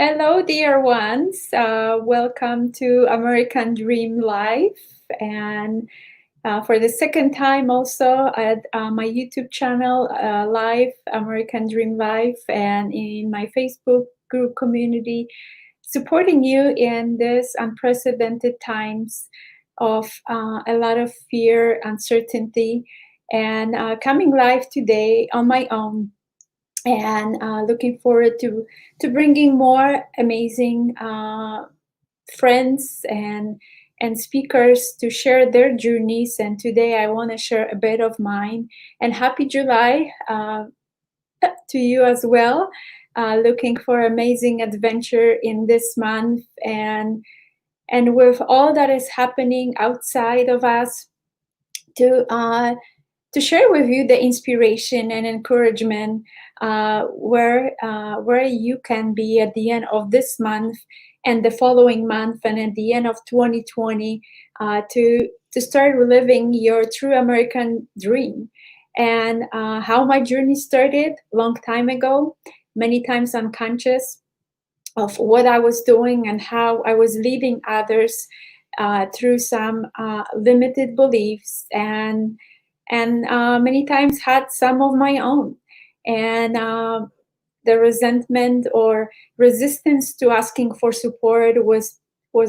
Hello, dear ones. Welcome to American Dream Live. And for the second time, also at my YouTube channel, Live, American Dream Live, and in my Facebook group community, supporting you in this unprecedented times of a lot of fear, uncertainty, and coming live today on my own and looking forward to bringing more amazing friends and speakers to share their journeys. And today I want to share a bit of mine. And happy July to you as well. Looking for amazing adventure in this month and with all that is happening outside of us to to share with you the inspiration and encouragement where you can be at the end of this month and the following month and at the end of 2020 to start living your true American dream. And how my journey started long time ago, many times unconscious of what I was doing and how I was leading others through some limited beliefs and many times had some of my own. And the resentment or resistance to asking for support was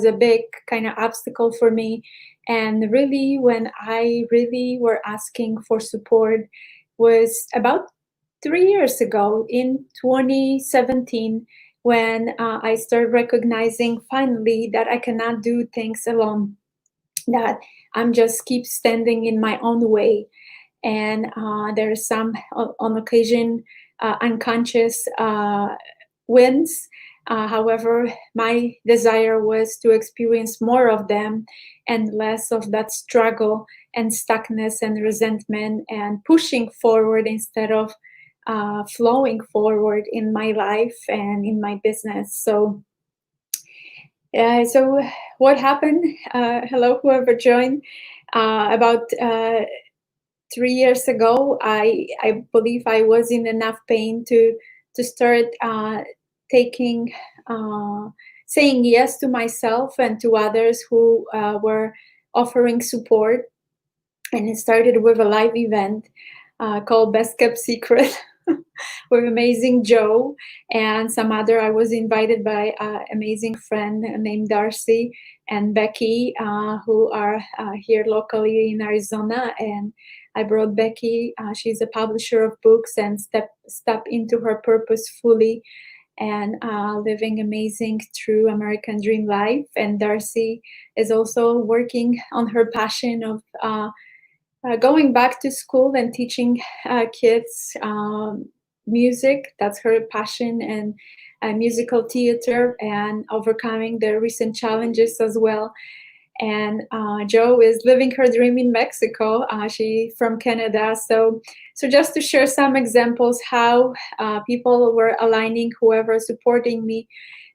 a big kind of obstacle for me. And really, when I really were asking for support was about 3 years ago in 2017 when I started recognizing finally that I cannot do things alone, that I'm just keep standing in my own way. And there is some on occasion unconscious wins. However, my desire was to experience more of them and less of that struggle and stuckness and resentment and pushing forward instead of flowing forward in my life and in my business. So what happened? Hello, whoever joined. About 3 years ago, I believe I was in enough pain to start taking, saying yes to myself and to others who were offering support. And it started with a live event called Best Kept Secret with amazing Joe and some other. I was invited by amazing friend named Darcy and Becky, who are here locally in Arizona. And I brought Becky. She's a publisher of books and step into her purpose fully and living amazing true American dream life. And Darcy is also working on her passion of going back to school and teaching kids music. That's her passion, and musical theater, and overcoming the recent challenges as well. And Joe is living her dream in Mexico. She from Canada. So just to share some examples how people were aligning, whoever supporting me,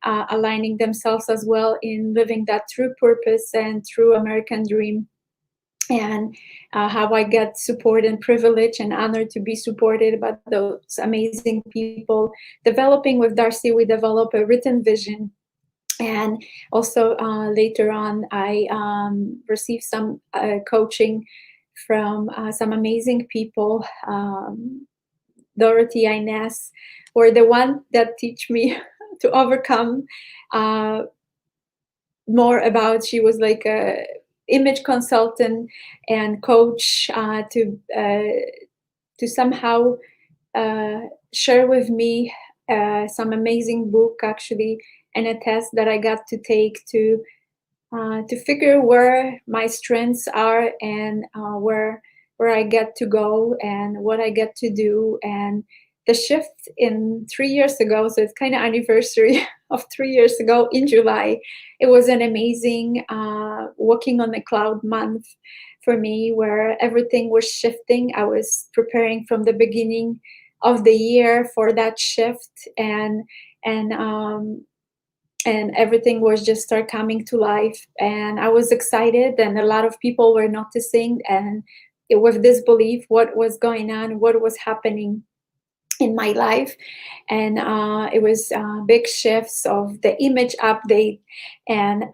aligning themselves as well in living that true purpose and true American dream. And how I get support and privilege and honored to be supported by those amazing people. Developing with Darcy, we develop a written vision. And also later on, I received some coaching from some amazing people. Dorothy Inez were the one that teach me to overcome more about. She was like a image consultant and coach to somehow share with me some amazing book actually, and a test that I got to take to figure where my strengths are and where I get to go and what I get to do. And the shift in 3 years ago, so it's kind of anniversary of 3 years ago in July. It was an amazing walking on the cloud month for me, where everything was shifting. I was preparing from the beginning of the year for that shift, and everything was just start coming to life. And I was excited, and a lot of people were noticing, and with this belief what was going on, what was happening. in my life. And it was big shifts of the image update, and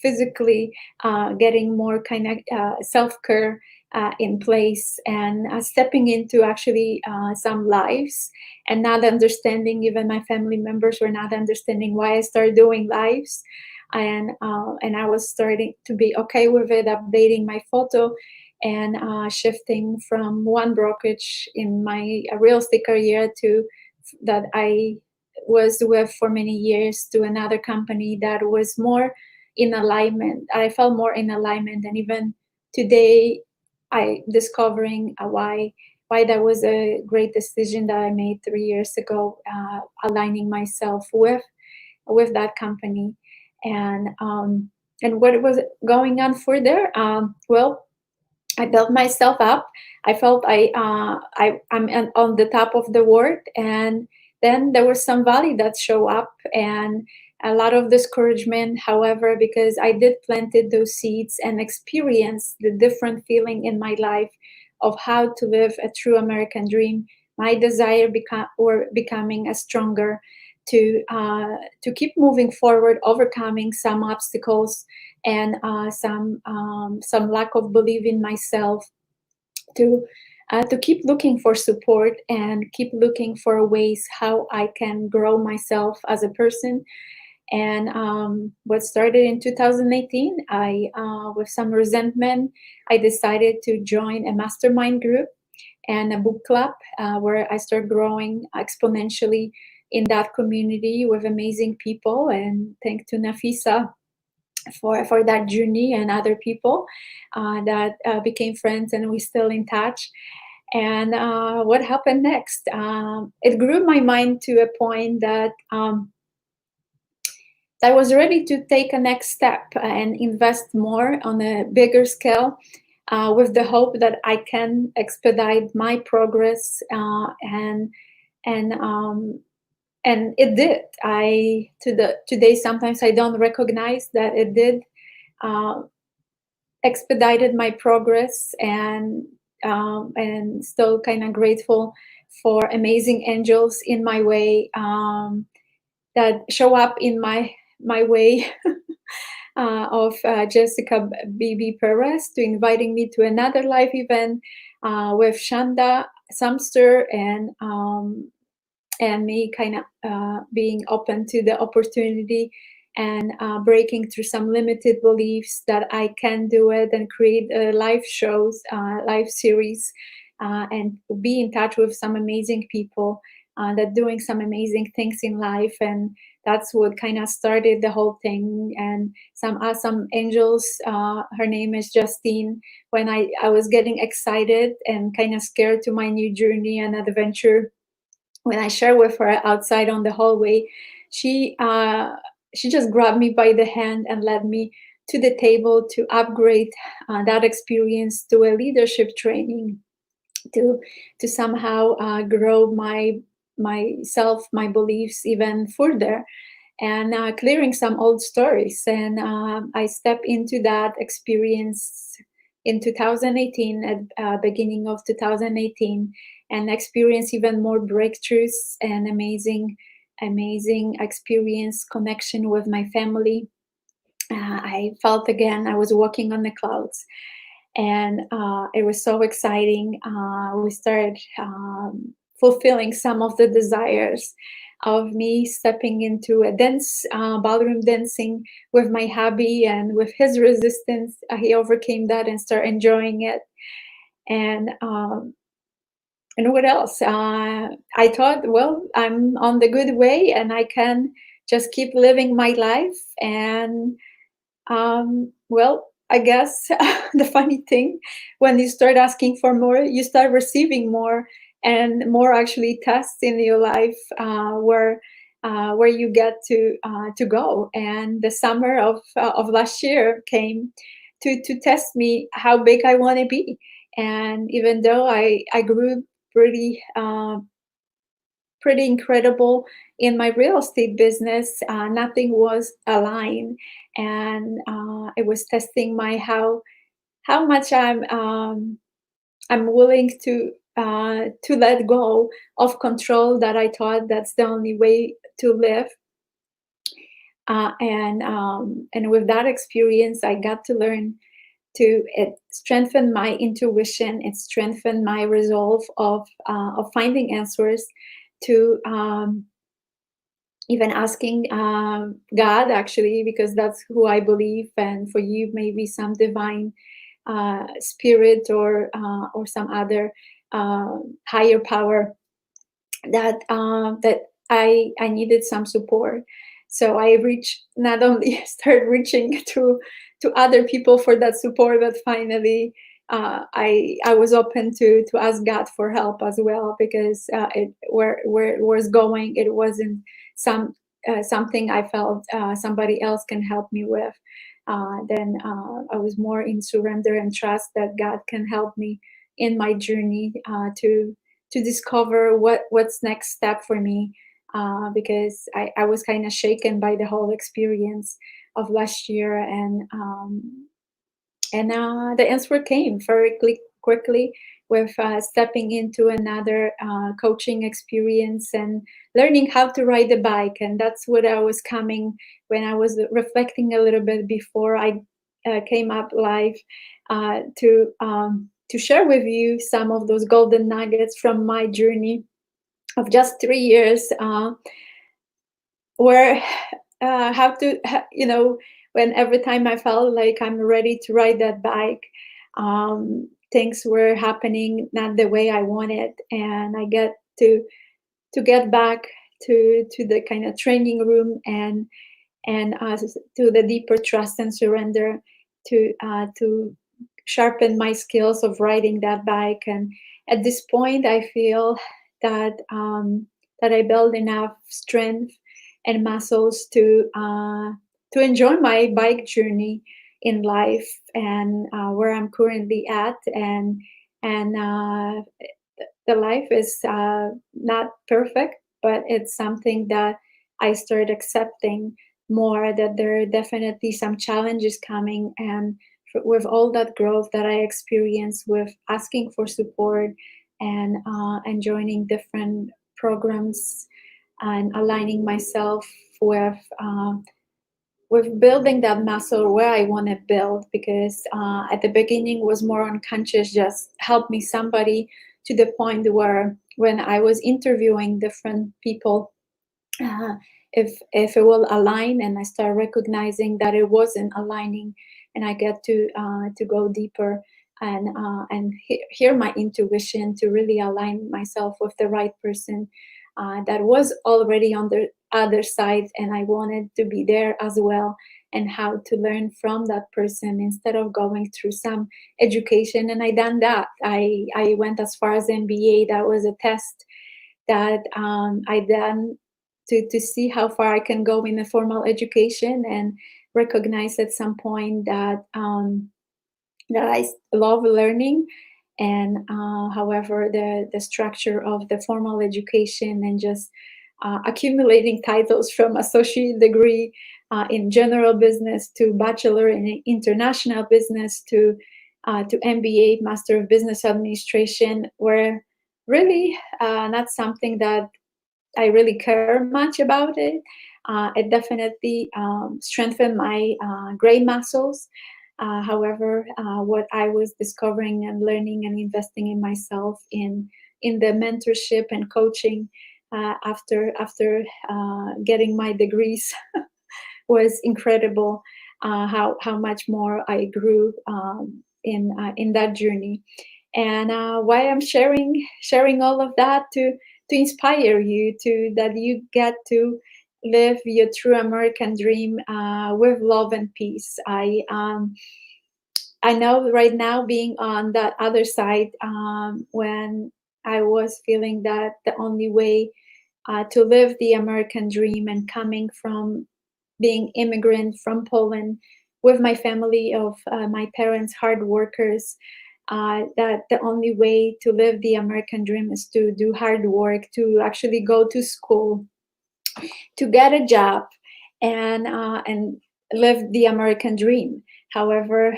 physically getting more kind of self-care in place, and stepping into actually some lives, and not understanding, even my family members were not understanding why I started doing lives. And I was starting to be okay with it, updating my photo, and shifting from one brokerage in my real estate career to that I was with for many years, to another company that was more in alignment. I felt more in alignment, and even today, I discovering why that was a great decision that I made 3 years ago, aligning myself with that company. And what was going on further? Well, I built myself up. I felt I'm on the top of the world, and then there was some valley that show up, and a lot of discouragement. However, because I did planted those seeds and experience the different feeling in my life of how to live a true American dream, my desire becoming a stronger to keep moving forward, overcoming some obstacles, and some lack of belief in myself, to keep looking for support and keep looking for ways how I can grow myself as a person. And what started in 2018, with some resentment, I decided to join a mastermind group and a book club, where I started growing exponentially in that community with amazing people. And thanks to Nafisa for that journey, and other people that became friends, and we still in touch. And what happened next? It grew my mind to a point that I was ready to take a next step and invest more on a bigger scale, with the hope that I can expedite my progress, and and it did. I to the today sometimes I don't recognize that it did, uh, expedited my progress, and still kind of grateful for amazing angels in my way, that show up in my way, of Jessica BB Perez, to inviting me to another live event with Shanda Sumster, and me kind of being open to the opportunity, and breaking through some limited beliefs that I can do it, and create live shows, live series, and be in touch with some amazing people that doing some amazing things in life. And that's what kind of started the whole thing. And some awesome angels, her name is Justine. When I was getting excited and kind of scared to my new journey and adventure, when I shared with her outside on the hallway, she she just grabbed me by the hand and led me to the table to upgrade that experience to a leadership training, to somehow grow myself, my beliefs even further, and clearing some old stories. And I stepped into that experience in 2018, at beginning of 2018, and experience even more breakthroughs and amazing experience connection with my family. I felt again I was walking on the clouds, and it was so exciting. We started fulfilling some of the desires of me stepping into a dance, ballroom dancing with my hubby, and with his resistance, he overcame that and started enjoying it. And and what else? I thought, well, I'm on the good way, and I can just keep living my life. And well, I guess the funny thing, when you start asking for more, you start receiving more, and more actually tests in your life, where you get to go. And the summer of last year came to test me how big I want to be. And even though I grew pretty pretty incredible in my real estate business, nothing was aligned, and it was testing my how much I'm willing to let go of control that I thought that's the only way to live. And with that experience, I got to learn to it strengthen my intuition. It strengthened my resolve of finding answers, to even asking God, actually, because that's who I believe, and for you maybe some divine spirit, or some other higher power, that I needed some support. So I reached, not only started reaching to other people for that support, but finally I was open to ask God for help as well, because where it was going, it wasn't something I felt somebody else can help me with. Then I was more in surrender and trust that God can help me in my journey to discover what's next step for me, because I was kind of shaken by the whole experience of last year, and the answer came very quickly, with stepping into another coaching experience and learning how to ride a bike. And that's what I was coming when I was reflecting a little bit before I came up live, to share with you some of those golden nuggets from my journey of just 3 years, where how to when every time I felt like I'm ready to ride that bike, things were happening not the way I wanted, and I get to get back to the kind of training room, and to the deeper trust and surrender, to sharpen my skills of riding that bike. And at this point, I feel that that I build enough strength and muscles to enjoy my bike journey in life, and where I'm currently at. And the life is not perfect, but it's something that I started accepting more, that there are definitely some challenges coming. And with all that growth that I experienced with asking for support, and joining different programs, and aligning myself with building that muscle where I want to build, because at the beginning was more unconscious, just help me somebody, to the point where when I was interviewing different people, uh, if it will align, and I start recognizing that it wasn't aligning, and I get to go deeper, and hear my intuition to really align myself with the right person that was already on the other side, and I wanted to be there as well, and how to learn from that person instead of going through some education. And I done that. I went as far as MBA. That was a test that I done to see how far I can go in a formal education, and recognize at some point that I love learning. And however, the structure of the formal education, and just accumulating titles from associate degree in general business, to bachelor in international business, to MBA, Master of Business Administration, were really not something that I really care much about it. It definitely strengthened my gray muscles. However, what I was discovering and learning and investing in myself, in the mentorship and coaching, after getting my degrees, was incredible. How much more I grew in that journey. And why I'm sharing all of that, to inspire you, to that you get to live your true American dream with love and peace. I know right now, being on that other side, when I was feeling that the only way to live the American dream, and coming from being immigrant from Poland, with my family of my parents, hard workers, that the only way to live the American dream is to do hard work, to actually go to school, to get a job, and live the American dream. However,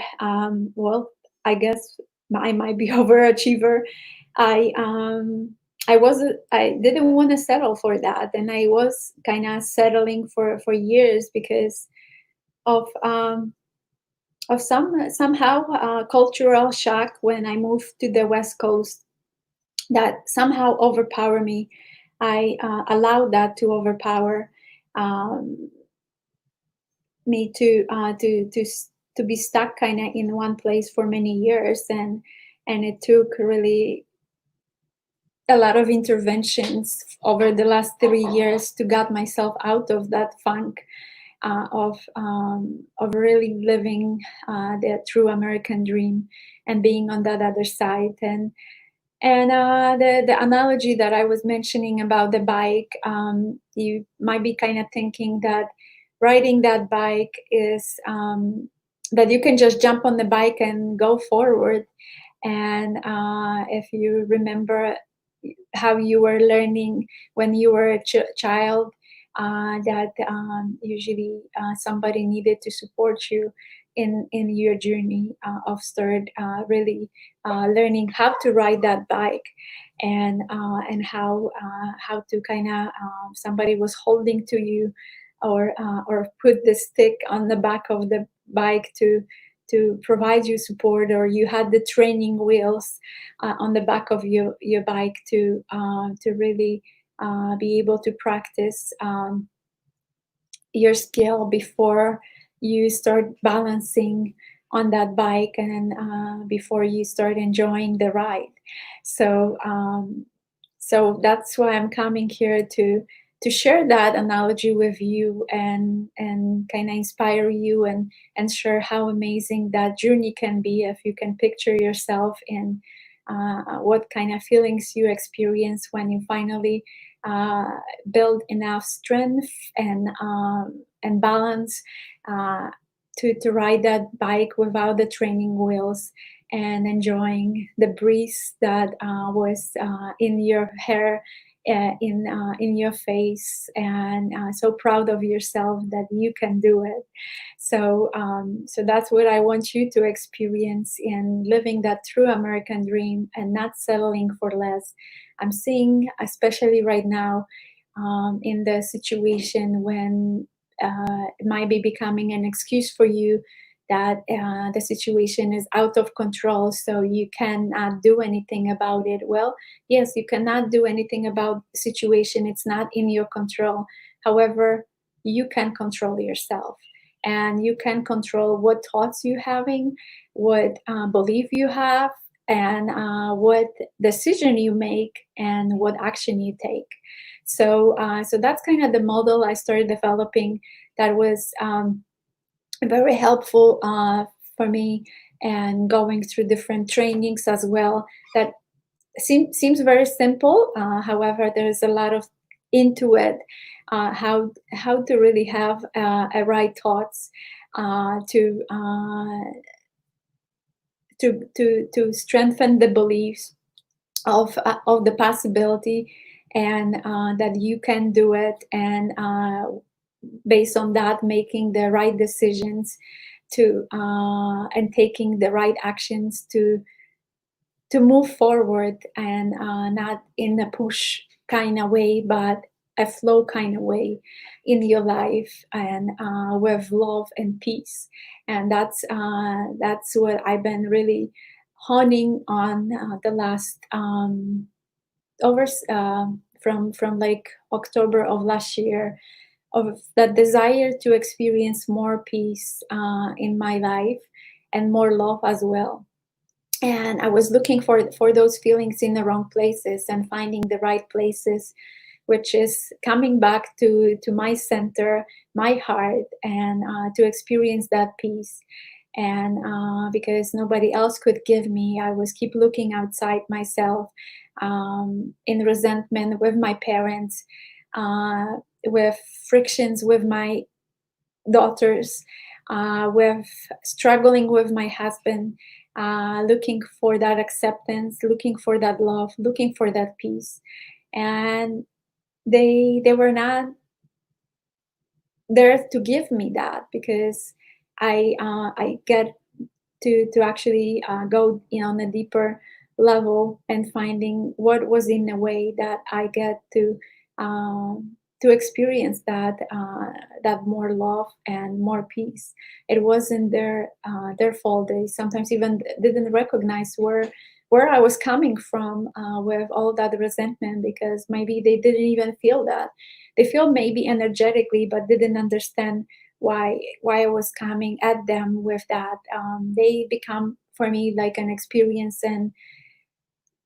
well, I guess I might be overachiever, I I didn't want to settle for that, and I was kind of settling for years because of somehow cultural shock when I moved to the West Coast that somehow overpower me. I allowed that to overpower um, me to be stuck kind of in one place for many years, and it took really a lot of interventions over the last 3 years to get myself out of that funk of really living the true American dream and being on that other side. And the analogy that I was mentioning about the bike, you might be kind of thinking that riding that bike is that you can just jump on the bike and go forward. And if you remember how you were learning when you were a child, that usually somebody needed to support you in your journey of start really learning how to ride that bike, and how to kind of somebody was holding to you, or put the stick on the back of the bike to provide you support, or you had the training wheels on the back of your bike to really be able to practice your skill before you start balancing on that bike, and before you start enjoying the ride. So that's why I'm coming here to share that analogy with you, and kind of inspire you, and share how amazing that journey can be if you can picture yourself in what kind of feelings you experience when you finally uh, build enough strength and balance uh, to ride that bike without the training wheels, and enjoying the breeze that was in your hair, in your face, and so proud of yourself that you can do it. So that's what I want you to experience in living that true American dream and not settling for less. I'm seeing, especially right now, in the situation when it might be becoming an excuse for you that the situation is out of control, so you cannot do anything about it. Well, yes, you cannot do anything about the situation, it's not in your control. However, you can control yourself, and you can control what thoughts you're having, what belief you have, and what decision you make, and what action you take. So that's kind of the model I started developing. That was very helpful for me, and going through different trainings as well. That seems very simple. However, there's a lot of into it. How to really have a right thoughts to strengthen the beliefs of the possibility, and that you can do it, and based on that, making the right decisions to and taking the right actions to move forward, and not in a push kind of way, but a flow kind of way in your life, and with love and peace. And that's what I've been really honing on the last over from like October of last year, of that desire to experience more peace in my life, and more love as well. And I was looking for those feelings in the wrong places, and finding the right places, which is coming back to my center, my heart, and to experience that peace. And because nobody else could give me, I was keep looking outside myself, in resentment with my parents, with frictions with my daughters, with struggling with my husband, looking for that acceptance, looking for that love, looking for that peace. And they were not there to give me that, because I get to actually go in on a deeper level and finding what was in a way that I get to experience that more love and more peace. It wasn't their fault. They sometimes even didn't recognize where I was coming from with all that resentment, because maybe they didn't even feel that. They feel maybe energetically, but didn't understand why I was coming at them with that. They become for me like an experience, and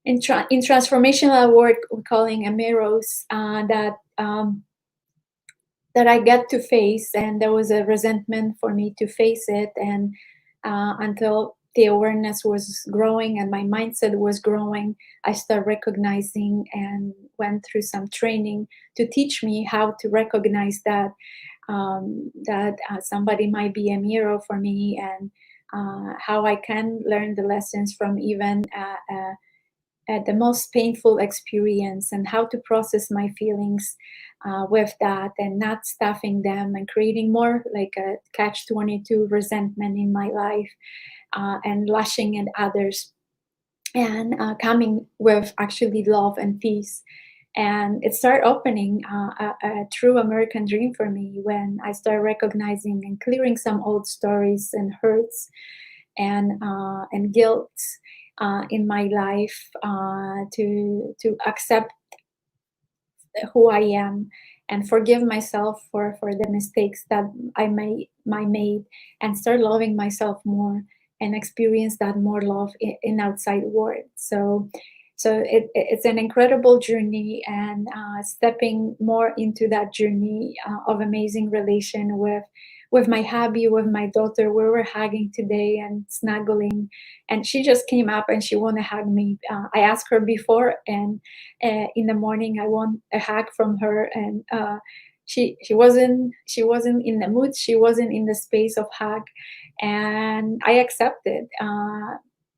in transformational work we're calling mirrors that I get to face, and there was a resentment for me to face it, and until the awareness was growing and my mindset was growing, I started recognizing and went through some training to teach me how to recognize that somebody might be a mirror for me, and how I can learn the lessons from even at the most painful experience, and how to process my feelings with that, and not stuffing them and creating more like a catch 22 resentment in my life, and lashing at others, and coming with actually love and peace. And it started opening a true American dream for me when I started recognizing and clearing some old stories and hurts and guilt in my life, to accept who I am and forgive myself for the mistakes that I made, and start loving myself more and experience that more love in outside world. So it's an incredible journey, and stepping more into that journey of amazing relation with my hubby, with my daughter. We were hugging today and snuggling, and she just came up and she want to hug me. I asked her before, and in the morning I want a hug from her, and she wasn't in the mood. She wasn't in the space of hug, and I accepted.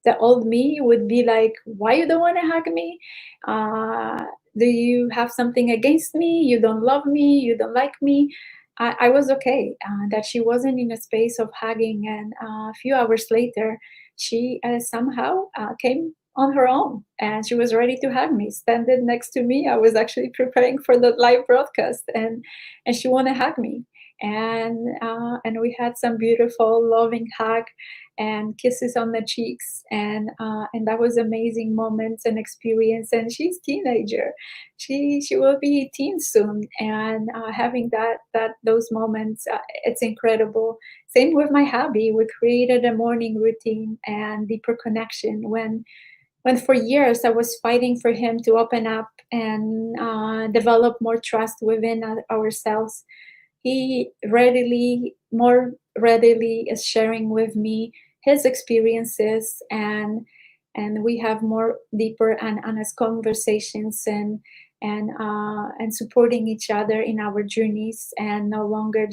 The old me would be like, why you don't want to hug me? uh, do you have something against me? You don't love me? You don't like me? I was okay that she wasn't in a space of hugging, and a few hours later she somehow came on her own, and she was ready to hug me, standing next to me. I was actually preparing for the live broadcast, and she wanted to hug me, and we had some beautiful loving hug and kisses on the cheeks, and that was amazing moments and experience. And she's teenager, she will be teen soon, and having those moments, it's incredible. Same with my hubby. We created a morning routine and deeper connection when for years I was fighting for him to open up and develop more trust within ourselves. He more readily is sharing with me his experiences, and we have more deeper and honest conversations, and supporting each other in our journeys, and no longer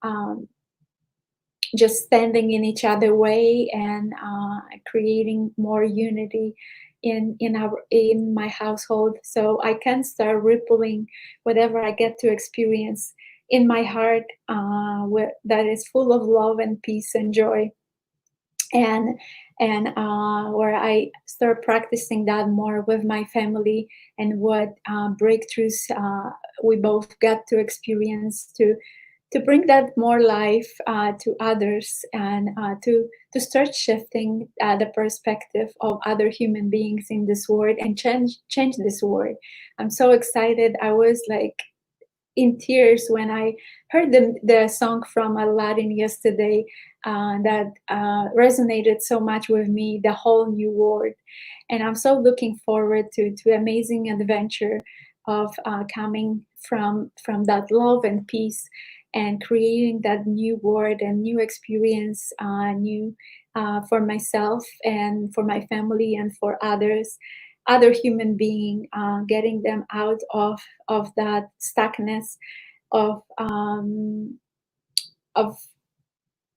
um, just standing in each other way, and creating more unity in my household, so I can start rippling whatever I get to experience in my heart, that is full of love and peace and joy, and where I start practicing that more with my family, and what breakthroughs we both get to experience, to bring that more life to others, and to start shifting the perspective of other human beings in this world, and change this world. I'm so excited. I was like in tears when I heard the song from Aladdin yesterday, that resonated so much with me, the whole new world. And I'm so looking forward to amazing adventure of coming from that love and peace, and creating that new world and new experience, new for myself and for my family and for other human being, getting them out of that stuckness of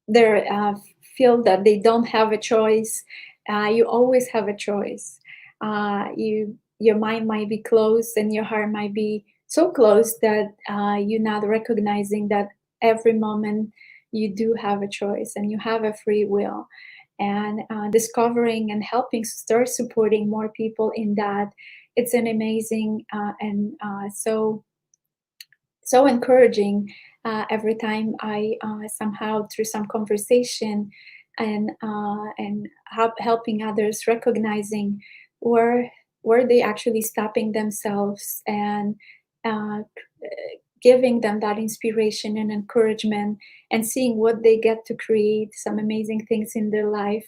their feel that they don't have a choice. You always have a choice. Your mind might be closed, and your heart might be so closed that you're not recognizing that every moment you do have a choice, and you have a free will. and discovering and helping start supporting more people in that. It's an amazing and so encouraging every time I somehow through some conversation and helping others recognizing where where they actually stopping themselves and uh, giving them that inspiration and encouragement and seeing what they get to create some amazing things in their life.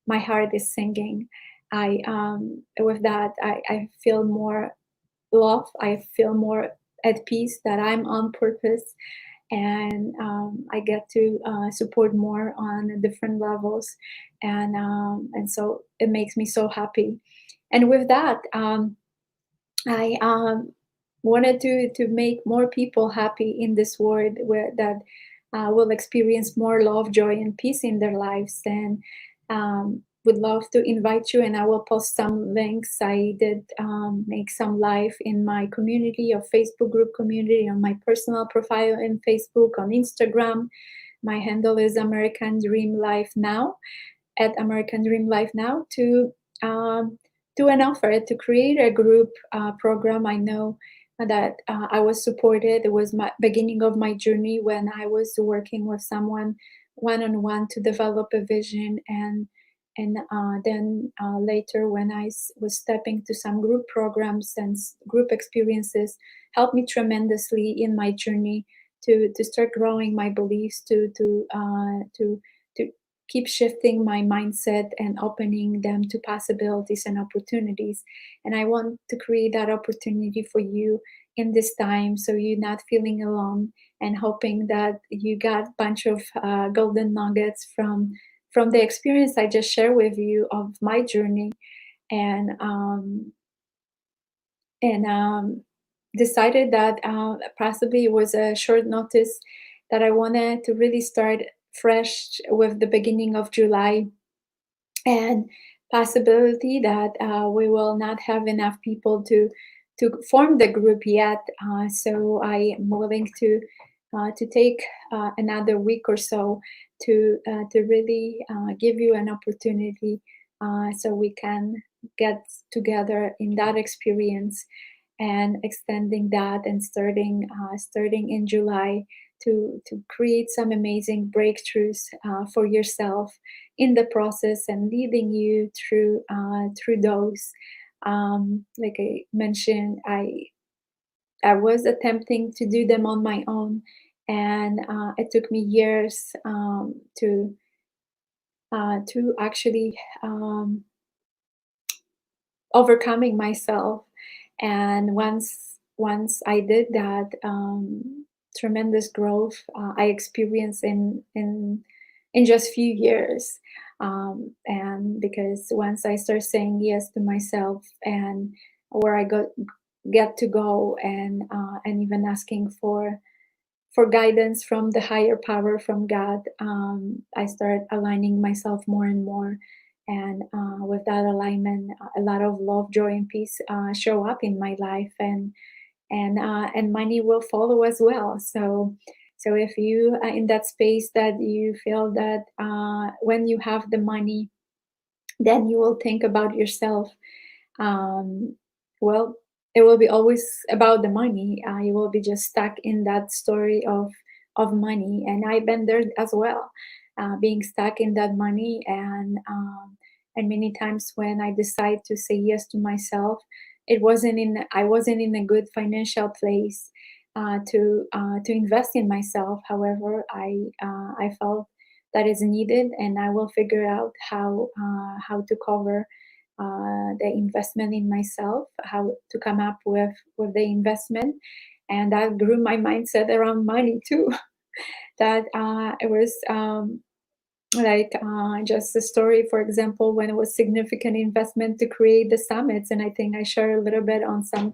My heart is singing. I with that I feel more love. I feel more at peace that I'm on purpose, and I get to support more on different levels, and so it makes me so happy. And with that, I wanted to make more people happy in this world where that will experience more love, joy, and peace in their lives. And would love to invite you, and I will post some links. I did make some live in my community of Facebook group community on my personal profile in Facebook, on Instagram. My handle is American Dream Life Now at American Dream Life Now to do an offer to create a group program. I know that I was supported. It was my beginning of my journey when I was working with someone one on one to develop a vision, and then later when was stepping to some group programs and group experiences, helped me tremendously in my journey to start growing my beliefs, to keep shifting my mindset and opening them to possibilities and opportunities. And I want to create that opportunity for you in this time so you're not feeling alone, and hoping that you got a bunch of golden nuggets from the experience I just shared with you of my journey, and and decided that possibly it was a short notice that I wanted to really start fresh with the beginning of July, and possibility that we will not have enough people to form the group yet. So I am willing to take another week or so to really give you an opportunity so we can get together in that experience and extending that and starting in July to create some amazing breakthroughs for yourself in the process and leading you through those. Like I mentioned, I was attempting to do them on my own, and it took me years to actually overcoming myself. And once I did that, tremendous growth I experienced in just few years. And because once I start saying yes to myself and where I get to go, and even asking for guidance from the higher power, from God, I start aligning myself more and more. And with that alignment, a lot of love, joy, and peace show up in my life, and money will follow as well. So if you are in that space that you feel that when you have the money, then you will think about yourself. um, well, it will be always about the money. You will be just stuck in that story of money, and I've been there as well, being stuck in that money. And many times when I decide to say yes to myself, I wasn't in a good financial place to invest in myself. However, I felt that is needed, and I will figure out how to cover the investment in myself, how to come up with the investment. And that grew my mindset around money too. That it was like just a story, for example, when it was significant investment to create the summits, and I think I shared a little bit on some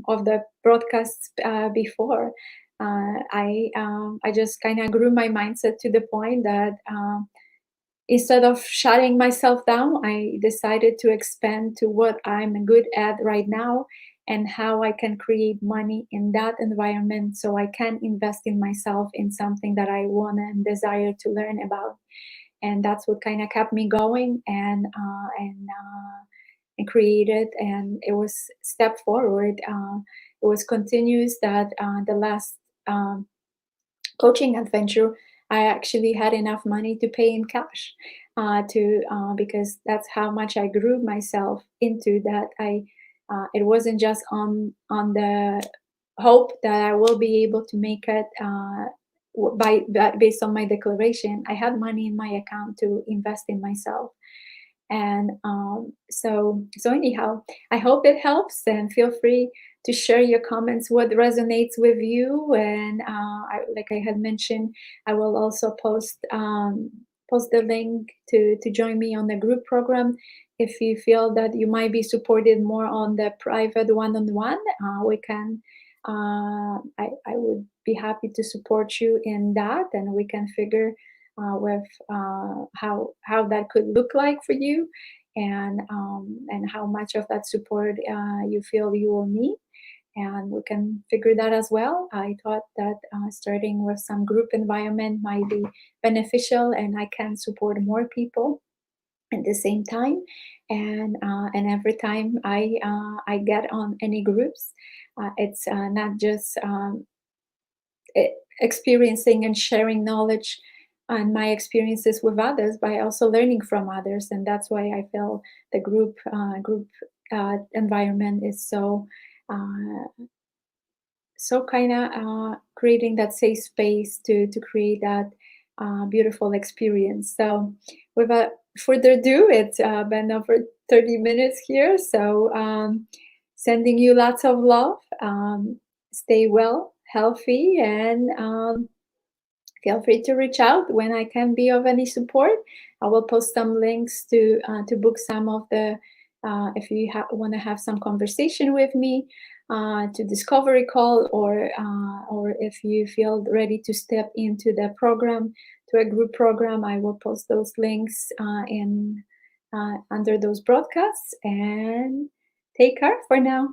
of the broadcasts before. I just kind of grew my mindset to the point that instead of shutting myself down, I decided to expand to what I'm good at right now and how I can create money in that environment so I can invest in myself in something that I want and desire to learn about. and that's what kind of kept me going and created. And it was step forward. It was continuous that the last um, coaching adventure, I actually had enough money to pay in cash, to because that's how much I grew myself into that. It wasn't just on the hope that I will be able to make it by based on my declaration. I had money in my account to invest in myself. And so anyhow, I hope it helps, and feel free to share your comments, what resonates with you. And like I had mentioned, I will also post the link to join me on the group program. If you feel that you might be supported more on the private one-on-one, we can. I would be happy to support you in that, and we can figure with how that could look like for you, and how much of that support you feel you will need, and we can figure that as well. I thought that starting with some group environment might be beneficial, and I can support more people at the same time. And every time I get on any groups, it's not just experiencing and sharing knowledge and my experiences with others, but also learning from others. And that's why I feel the group environment is so kind of creating that safe space to create that beautiful experience. So without further ado, it's been over 30 minutes here. So sending you lots of love. Stay well, healthy, and feel free to reach out when I can be of any support. I will post some links to book some of the if you want to have some conversation with me, to discovery call, or if you feel ready to step into the program, to a group program. I will post those links in under those broadcasts. And take care for now.